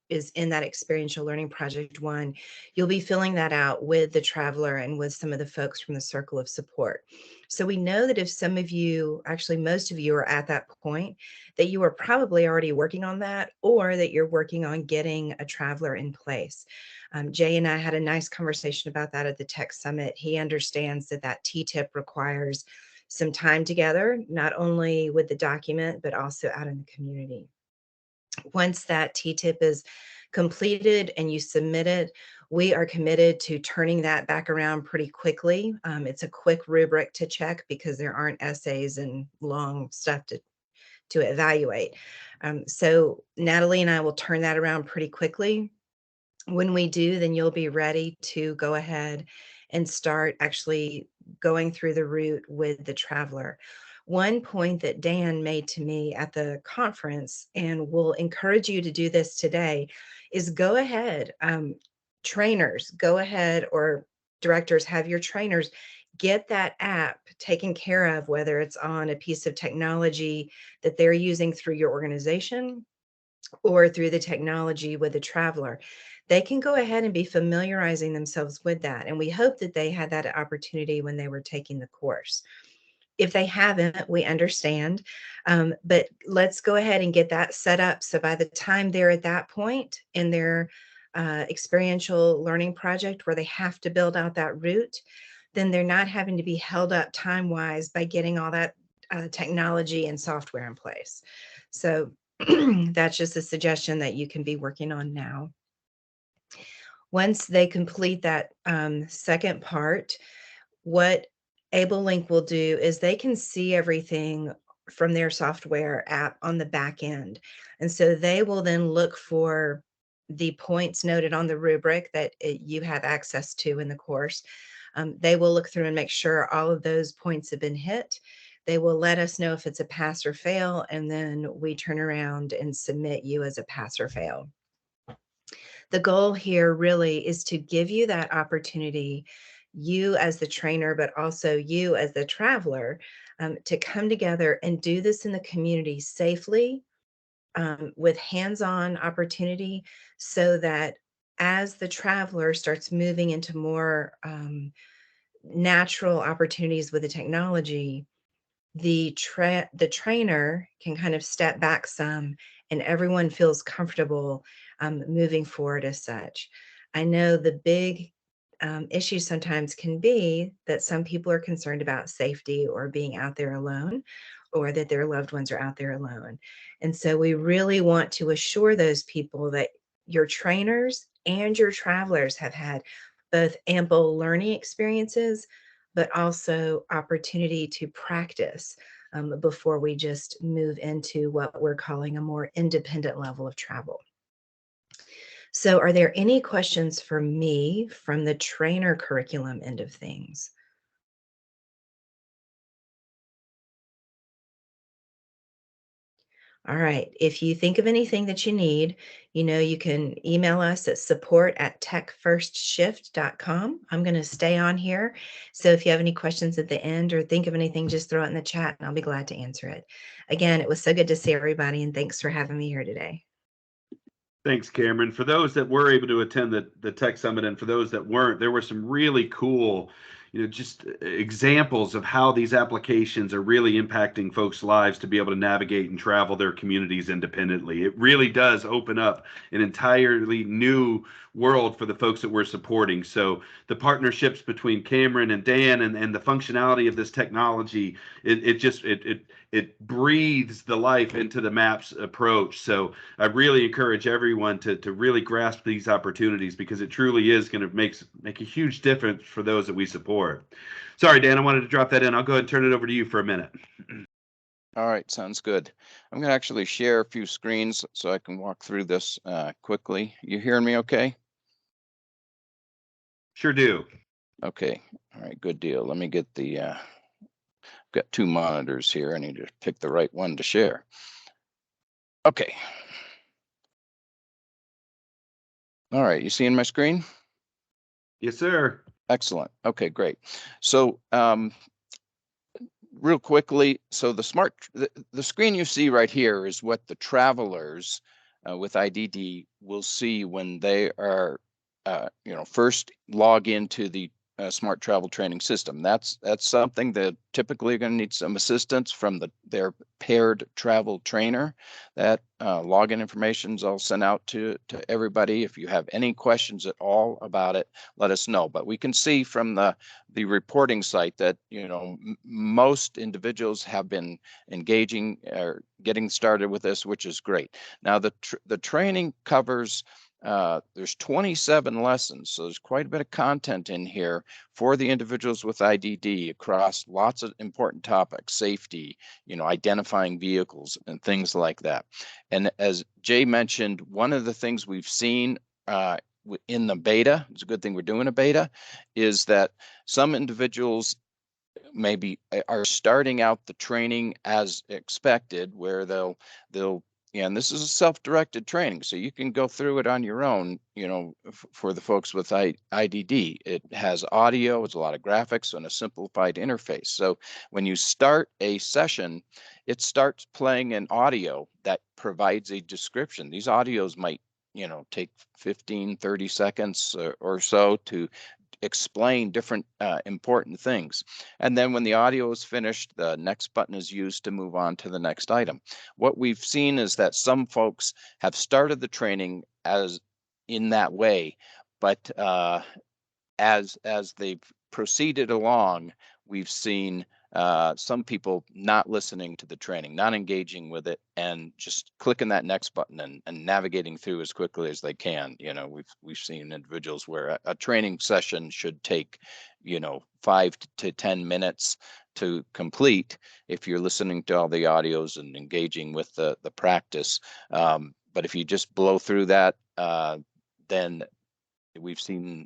is in that experiential learning project 1, you'll be filling that out with the traveler and with some of the folks from the circle of support. So we know that if some of you, actually most of you, are at that point, that you are probably already working on that, or that you're working on getting a traveler in place. Jay and I had a nice conversation about that at the Tech Summit. He understands that that TTIP requires some time together, not only with the document, but also out in the community. Once that TTIP is completed and you submit it, we are committed to turning that back around pretty quickly. It's a quick rubric to check because there aren't essays and long stuff to evaluate. So Natalie and I will turn that around pretty quickly. When we do, then you'll be ready to go ahead and start actually going through the route with the traveler. One point that Dan made to me at the conference, and will encourage you to do this today, is go ahead, trainers, go ahead, or directors, have your trainers get that app taken care of, whether it's on a piece of technology that they're using through your organization or through the technology with the traveler. They can go ahead and be familiarizing themselves with that. And we hope that they had that opportunity when they were taking the course. If they haven't, we understand, but let's go ahead and get that set up. So by the time they're at that point in their experiential learning project where they have to build out that route, then they're not having to be held up time-wise by getting all that technology and software in place. So that's just a suggestion that you can be working on now. Once they complete that second part, what AbleLink will do is they can see everything from their software app on the back end. And so they will then look for the points noted on the rubric that you have access to in the course. They will look through and make sure all of those points have been hit. They will let us know if it's a pass or fail, and then we turn around and submit you as a pass or fail. The goal here really is to give you that opportunity, you as the trainer, but also you as the traveler, to come together and do this in the community safely, with hands-on opportunity, so that as the traveler starts moving into more natural opportunities with the technology, the trainer can kind of step back some, and everyone feels comfortable moving forward as such. I know the big issue sometimes can be that some people are concerned about safety or being out there alone, or that their loved ones are out there alone. And so we really want to assure those people that your trainers and your travelers have had both ample learning experiences, but also opportunity to practice before we just move into what we're calling a more independent level of travel. So are there any questions for me from the trainer curriculum end of things? All right. If you think of anything that you need, you can email us at support@techfirstshift.com. I'm going to stay on here. So if you have any questions at the end or think of anything, just throw it in the chat and I'll be glad to answer it. Again, it was so good to see everybody, and thanks for having me here today. Thanks, Cameron. For those that were able to attend the Tech Summit, and for those that weren't, there were some really cool just examples of how these applications are really impacting folks' lives to be able to navigate and travel their communities independently. It really does open up an entirely new world for the folks that we're supporting. So the partnerships between Cameron and Dan and the functionality of this technology, it breathes the life into the MAPS approach. So I really encourage everyone to really grasp these opportunities, because it truly is going to make a huge difference for those that we support. Sorry, Dan, I wanted to drop that in. I'll go ahead and turn it over to you for a minute. All right, sounds good. I'm going to actually share a few screens so I can walk through this quickly. You hearing me okay? Sure do. Okay, all right, good deal. Let me get the, got two monitors here. I need to pick the right one to share. Okay. All right, you seeing my screen? Yes, sir. Excellent. Okay, great. So real quickly, so the screen you see right here is what the travelers with IDD will see when they are first log into the smart travel training system. That's something that typically are going to need some assistance from their paired travel trainer. That login information is all sent out to everybody. If you have any questions at all about it, let us know. But we can see from the reporting site that most individuals have been engaging or getting started with this, which is great. Now the training covers there's 27 lessons, so there's quite a bit of content in here for the individuals with IDD across lots of important topics: safety, identifying vehicles and things like that. And as Jay mentioned, one of the things we've seen in the beta, it's a good thing we're doing a beta, is that some individuals maybe are starting out the training as expected, where they'll and this is a self-directed training, so you can go through it on your own, for the folks with IDD. It has audio, it's a lot of graphics, and a simplified interface. So when you start a session, it starts playing an audio that provides a description. These audios might take 15, 30 seconds or so to explain different important things. And then when the audio is finished, the next button is used to move on to the next item. What we've seen is that some folks have started the training as in that way, but as they've proceeded along, we've seen some people not listening to the training, not engaging with it, and just clicking that next button and navigating through as quickly as they can. We've seen individuals where a training session should take 5 to 10 minutes to complete if you're listening to all the audios and engaging with the practice. But if you just blow through that, then we've seen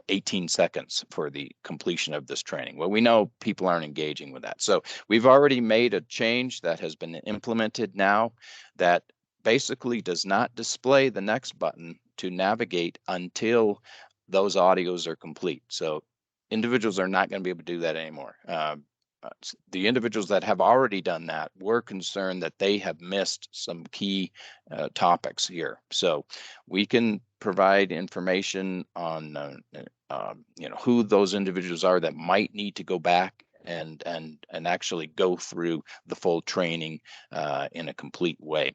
18 seconds for the completion of this training. Well, we know people aren't engaging with that. So we've already made a change that has been implemented now that basically does not display the next button to navigate until those audios are complete. So individuals are not going to be able to do that anymore. The individuals that have already done that were concerned that they have missed some key topics here. So we can provide information on who those individuals are that might need to go back and actually go through the full training in a complete way.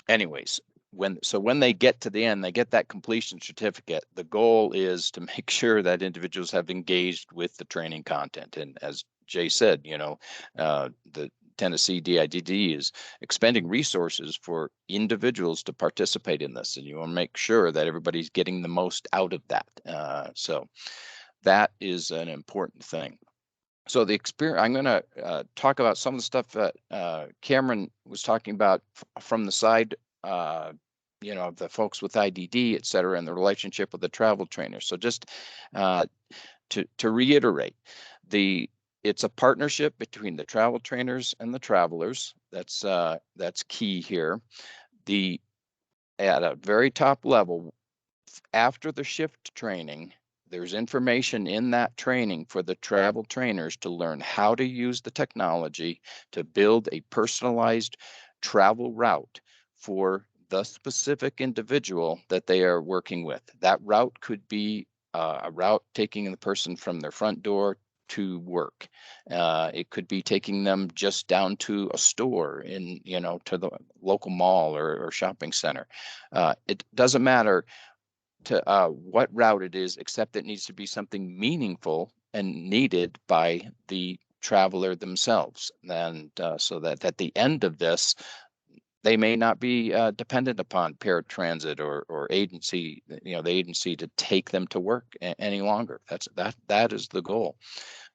Anyways, when they get to the end, they get that completion certificate. The goal is to make sure that individuals have engaged with the training content. And as Jay said, the Tennessee DIDD is expending resources for individuals to participate in this, and you want to make sure that everybody's getting the most out of that. So that is an important thing. So the experience, I'm going to talk about some of the stuff that Cameron was talking about from the side, of the folks with IDD, et cetera, and the relationship with the travel trainer. So just to reiterate, it's a partnership between the travel trainers and the travelers. That's key here. At a very top level, after the shift training, there's information in that training for the travel trainers to learn how to use the technology to build a personalized travel route for the specific individual that they are working with. That route could be a route taking the person from their front door to work. It could be taking them just down to a store in, to the local mall or shopping center. It doesn't matter to what route it is, except it needs to be something meaningful and needed by the traveler themselves. And so that at the end of this, they may not be dependent upon paratransit or agency, the agency to take them to work any longer. That is the goal.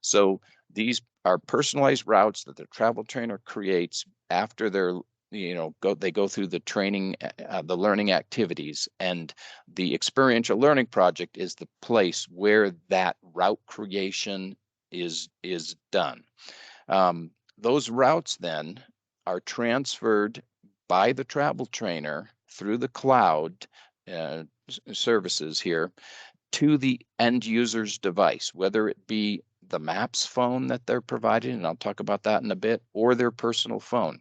So these are personalized routes that the travel trainer creates after they go through the training, the learning activities, and the experiential learning project is the place where that route creation is done. Those routes then are transferred by the travel trainer through the cloud services here to the end user's device, whether it be the Maps phone that they're providing, and I'll talk about that in a bit, or their personal phone.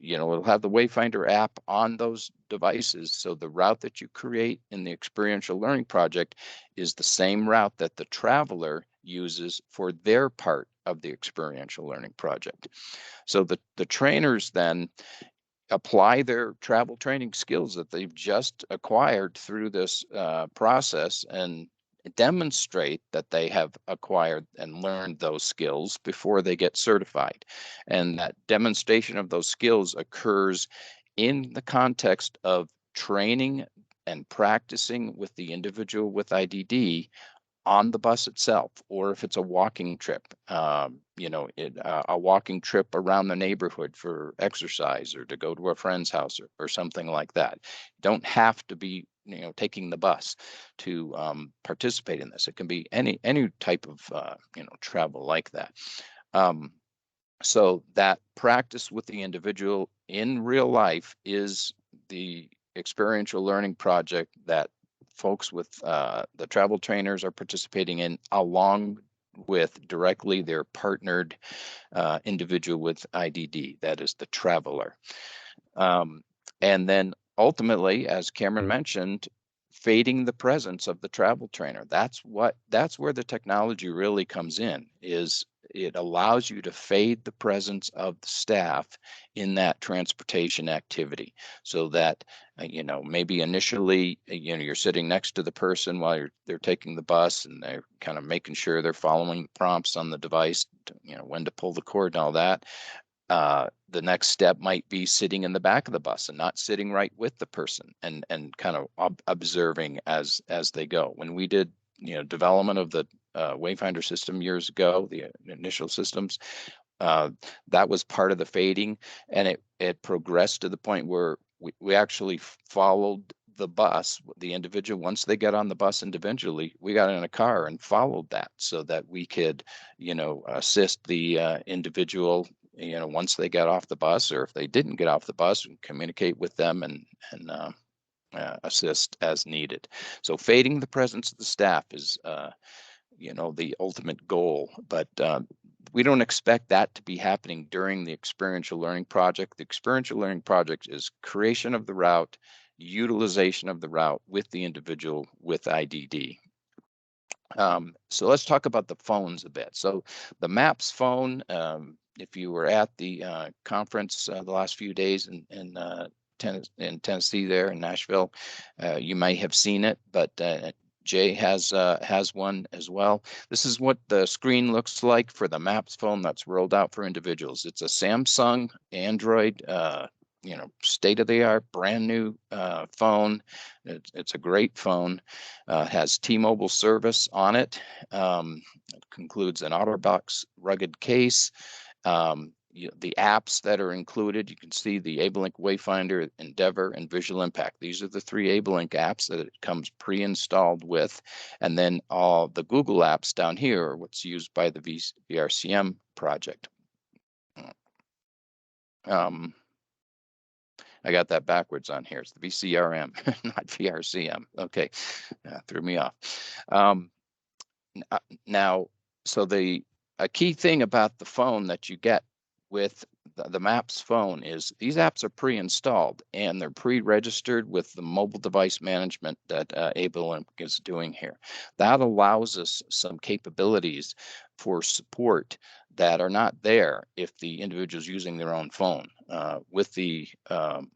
It'll have the Wayfinder app on those devices. So the route that you create in the experiential learning project is the same route that the traveler uses for their part of the experiential learning project. So the trainers then apply their travel training skills that they've just acquired through this process and demonstrate that they have acquired and learned those skills before they get certified. And that demonstration of those skills occurs in the context of training and practicing with the individual with IDD on the bus itself, or if it's a walking trip, a walking trip around the neighborhood for exercise or to go to a friend's house or something like that. You don't have to be, taking the bus to participate in this. It can be any type of, travel like that. So that practice with the individual in real life is the experiential learning project that folks with the travel trainers are participating in, along with directly their partnered individual with IDD, that is the traveler. And then ultimately, as Cameron mentioned, fading the presence of the travel trainer. That's where the technology really comes in, is it allows you to fade the presence of the staff in that transportation activity, so that maybe initially you're sitting next to the person while they're taking the bus, and they're kind of making sure they're following the prompts on the device, when to pull the cord and all that. The next step might be sitting in the back of the bus and not sitting right with the person, and kind of observing as they go. When we did development of the Wayfinder system years ago, the initial systems, that was part of the fading, and it progressed to the point where we actually followed the bus, the individual. Once they get on the bus individually, we got in a car and followed that, so that we could assist the individual once they got off the bus, or if they didn't get off the bus, and communicate with them and assist as needed. So fading the presence of the staff is the ultimate goal, but we don't expect that to be happening during the experiential learning project. The experiential learning project is creation of the route, utilization of the route with the individual with IDD. So let's talk about the phones a bit. So the Maps phone, if you were at the conference the last few days in Tennessee, there in Nashville, you may have seen it, but Jay has one as well. This is what the screen looks like for the Maps phone that's rolled out for individuals. It's a Samsung Android, state-of-the-art, brand new phone. It's a great phone. Has T-Mobile service on it. It includes an OtterBox rugged case. The apps that are included, you can see the AbleLink, Wayfinder, Endeavor, and Visual Impact. These are the 3 AbleLink apps that it comes pre-installed with. And then all the Google apps down here are what's used by the VRCM project. I got that backwards on here. It's the VCRM, not VRCM. Okay, threw me off. Now, so a key thing about the phone that you get with the Maps phone is these apps are pre-installed and they're pre-registered with the mobile device management that ABLE is doing here. That allows us some capabilities for support that are not there if the individual is using their own phone. With the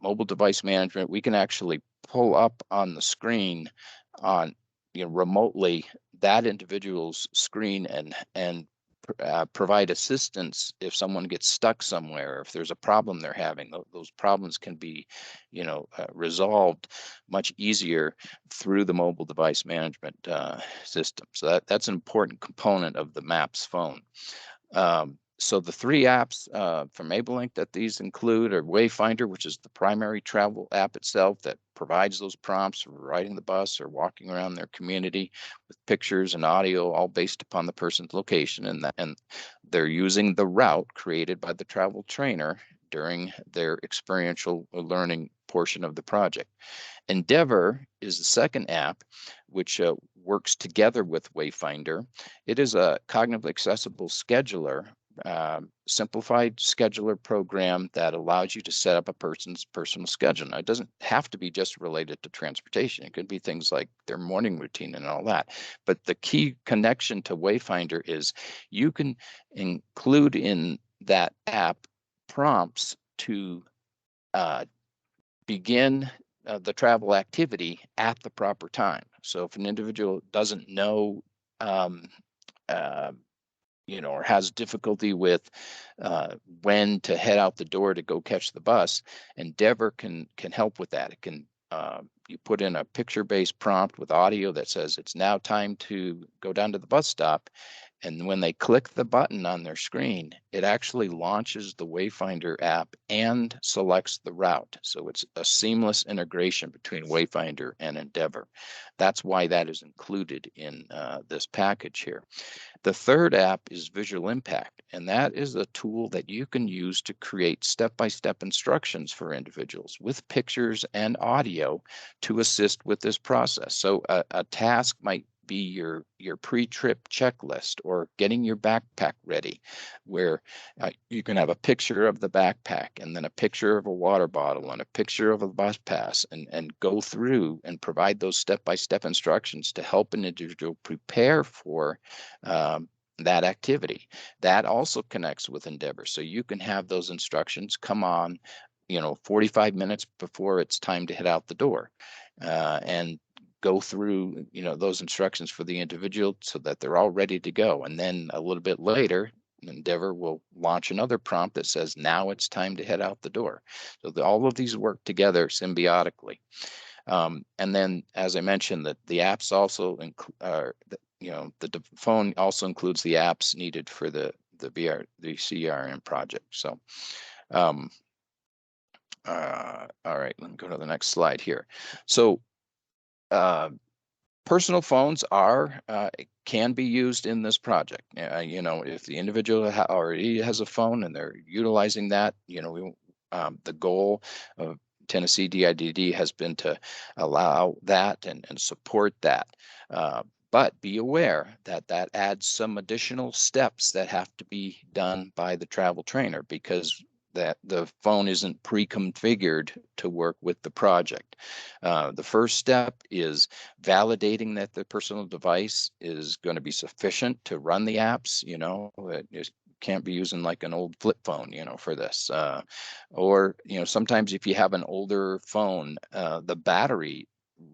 mobile device management, we can actually pull up on the screen on remotely that individual's screen and provide assistance if someone gets stuck somewhere, if there's a problem they're having. Those problems can be, resolved much easier through the mobile device management system. So that's an important component of the Maps phone. So the three apps from ABLE that these include are Wayfinder, which is the primary travel app itself that provides those prompts for riding the bus or walking around their community with pictures and audio, all based upon the person's location. And they're using the route created by the travel trainer during their experiential learning portion of the project. Endeavor is the second app, which works together with Wayfinder. It is a cognitively accessible scheduler, simplified scheduler program that allows you to set up a person's personal schedule. Now, it doesn't have to be just related to transportation. It could be things like their morning routine and all that. But the key connection to Wayfinder is you can include in that app prompts to begin the travel activity at the proper time. So if an individual doesn't know, or has difficulty with when to head out the door to go catch the bus, Endeavor can help with that. It can you put in a picture-based prompt with audio that says it's now time to go down to the bus stop. And when they click the button on their screen, it actually launches the Wayfinder app and selects the route. So it's a seamless integration between Wayfinder and Endeavor. That's why that is included in this package here. The third app is Visual Impact, and that is a tool that you can use to create step-by-step instructions for individuals with pictures and audio to assist with this process. So a task might be your pre-trip checklist or getting your backpack ready, where you can have a picture of the backpack and then a picture of a water bottle and a picture of a bus pass, and go through and provide those step-by-step instructions to help an individual prepare for that activity. That also connects with Endeavor. So you can have those instructions come on 45 minutes before it's time to head out the door, and go through those instructions for the individual so that they're all ready to go. And then a little bit later, Endeavor will launch another prompt that says now it's time to head out the door. So all of these work together symbiotically. And then, as I mentioned, that the apps also the phone also includes the apps needed for the CRM project. So all right, let me go to the next slide here. So personal phones can be used in this project. If the individual already has a phone and they're utilizing that, the goal of Tennessee DIDD has been to allow that and support that. But be aware that that adds some additional steps that have to be done by the travel trainer, because that the phone isn't pre-configured to work with the project. The first step is validating that the personal device is going to be sufficient to run the apps. It can't be using like an old flip phone, for this. Or sometimes if you have an older phone, the battery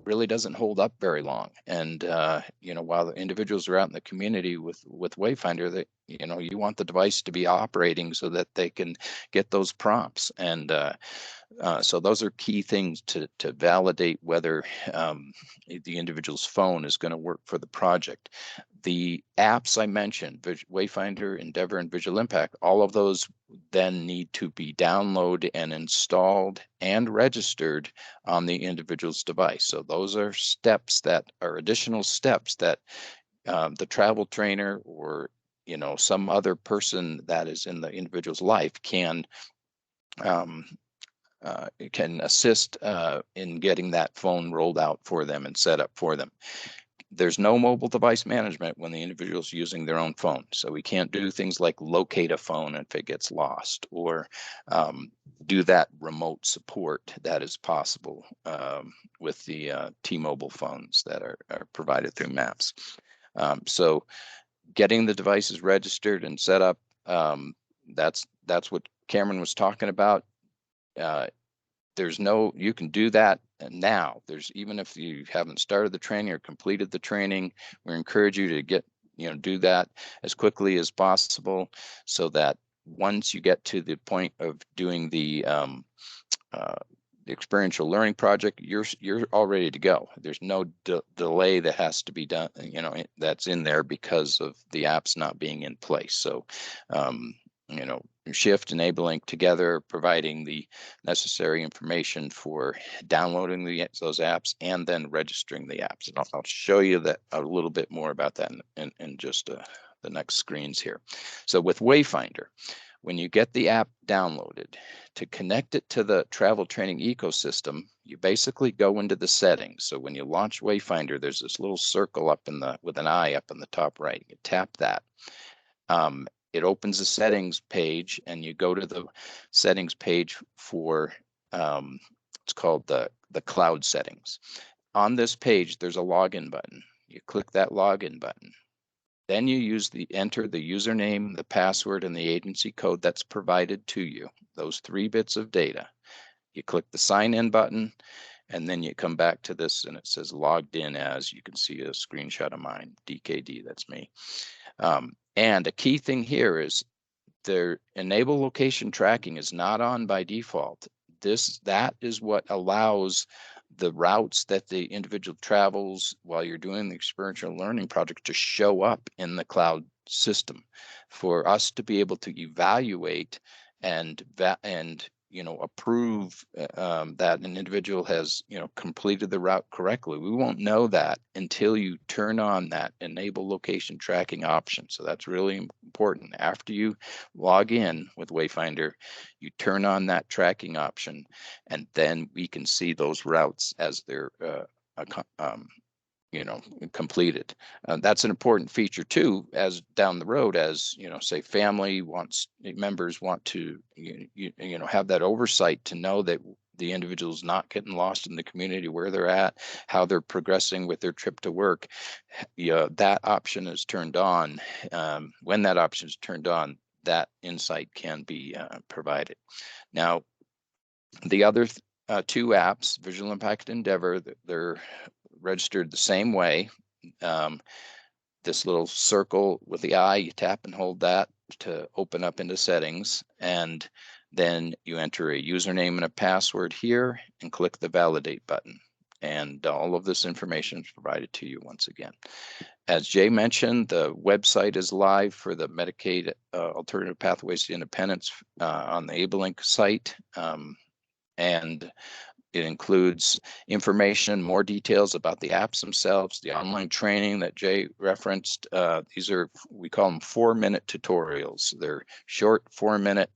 really doesn't hold up very long. And while the individuals are out in the community with Wayfinder, that you want the device to be operating so that they can get those prompts. And so those are key things to validate whether the individual's phone is going to work for the project. The apps I mentioned, Wayfinder, Endeavor, and Visual Impact, all of those then need to be downloaded and installed and registered on the individual's device. So those are steps that are additional steps that the travel trainer or some other person that is in the individual's life can assist in getting that phone rolled out for them and set up for them. there's no mobile device management when the individual's using their own phone. So we can't do things like locate a phone if it gets lost, or do that remote support that is possible with the T-Mobile phones that are provided through Maps. So getting the devices registered and set up, that's what Cameron was talking about. You can do that now. Even if you haven't started the training or completed the training, we encourage you to do that as quickly as possible, so that once you get to the point of doing the experiential learning project, you're all ready to go. There's no delay that has to be done, that's in there because of the apps not being in place. So, Shift and ABLINK together, providing the necessary information for downloading those apps and then registering the apps. And I'll show you that a little bit more about that in just the next screens here. So with Wayfinder, when you get the app downloaded, to connect it to the travel training ecosystem, you basically go into the settings. So when you launch Wayfinder, there's this little circle with an eye up in the top right. You tap that. It opens the settings page, and you go to the settings page for it's called the cloud settings. On this page, there's a login button. You click that login button. Then you enter the username, the password, and the agency code that's provided to you, those 3 bits of data. You click the sign in button, and then you come back to this, and it says logged in as. You can see a screenshot of mine, DKD, that's me. And a key thing here is their enable location tracking is not on by default. That is what allows the routes that the individual travels while you're doing the experiential learning project to show up in the cloud system, for us to be able to evaluate and approve that an individual has completed the route correctly. We won't know that until you turn on that enable location tracking option. So that's really important. After you log in with Wayfinder, you turn on that tracking option, and then we can see those routes as they're completed. That's an important feature too, as down the road, as say members want to have that oversight to know that the individual's not getting lost in the community, where they're at, how they're progressing with their trip to work. That option is turned on. When that option is turned on, that insight can be provided. Now, the other 2 apps, Visual Impact Endeavor, they're registered the same way. This little circle with the eye, you tap and hold that to open up into settings, and then you enter a username and a password here and click the validate button, and all of this information is provided to you once again. As Jay mentioned, the website is live for the Medicaid Alternative Pathways to Independence on the ABLINK site, and it includes information, more details about the apps themselves, the online training that Jay referenced. These are, we call them 4-minute tutorials. They're short 4-minute,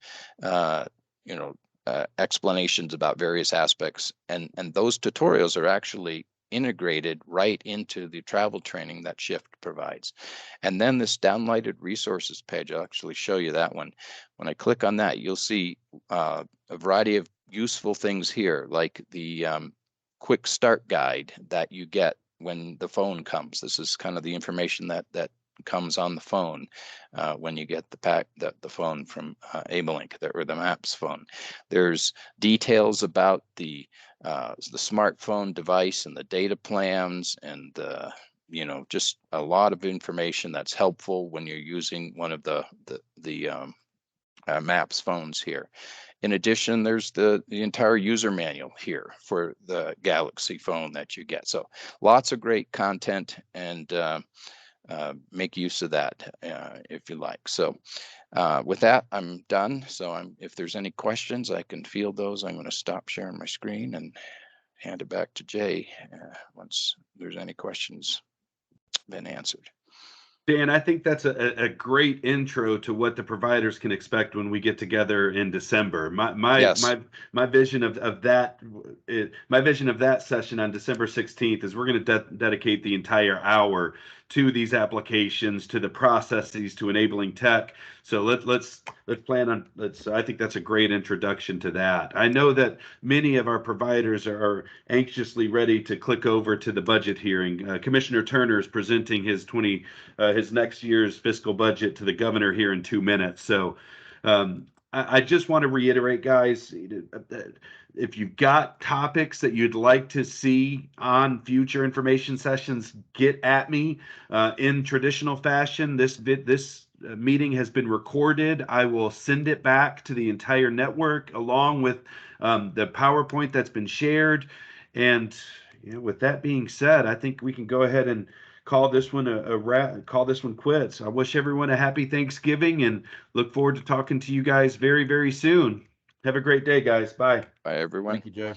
explanations about various aspects. And those tutorials are actually integrated right into the travel training that Shift provides. And then this downloaded resources page, I'll actually show you that one. When I click on that, you'll see a variety of useful things here, like the quick start guide that you get when the phone comes. This is kind of the information that comes on the phone when you get the phone from ABLINK, or the Maps phone. There's details about the smartphone device and the data plans, and just a lot of information that's helpful when you're using one of the Maps phones here. In addition, there's the entire user manual here for the Galaxy phone that you get. So lots of great content, and make use of that if you like. So with that, I'm done. So if there's any questions, I can field those. I'm going to stop sharing my screen and hand it back to Jay once there's any questions been answered. Dan, I think that's a great intro to what the providers can expect when we get together in December. Yes. My vision of that my vision of that session on December 16th is we're going to dedicate the entire hour to these applications, to the processes, to enabling tech. So let's plan on I think that's a great introduction to that. I know that many of our providers are anxiously ready to click over to the budget hearing. Commissioner Turner is presenting his next year's fiscal budget to the governor here in 2 minutes. So I just want to reiterate, guys, if you've got topics that you'd like to see on future information sessions, get at me in traditional fashion. This meeting has been recorded. I will send it back to the entire network along with the PowerPoint that's been shared. And with that being said, I think we can go ahead and call this one call this one quits. I wish everyone a happy Thanksgiving and look forward to talking to you guys very, very soon. Have a great day, guys. Bye. Bye, everyone. Thank you, Joe.